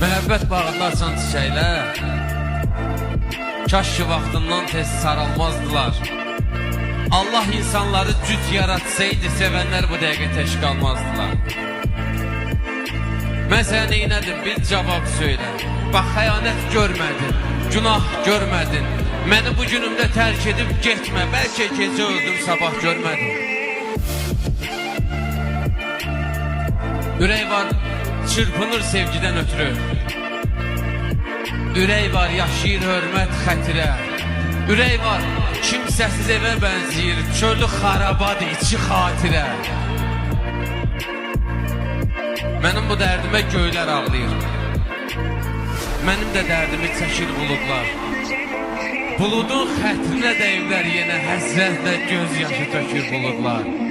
Məhəbbət bağında açan çiçəklər kaş ki vaxtından tez saralmazdılar. Allah insanları cüt yaratsaydı sevənlər bu dəqiqə tək qalmazdılar. Mən sənə neynədim bil cavab söylə. Bax xəyanət görmədin, günah görmədin. Məni bu günümdə tərk edib getmə. Bəlkə gecə öldüm sabah görmədim. Ürək var çırpınır sevgidən ötürü. Ürək var yaşayır hörmət xətirə. Ürək var kimsəsiz evə bənziyir. Çölü xarabadır içi xatirə. Mənim bu dərdimə göylər ağlayır. Mənim də dərdimi çəkir buludlar. Buludun xətrinə dəyiblər yenə həsrətlə göz yaşı tökür buludlar.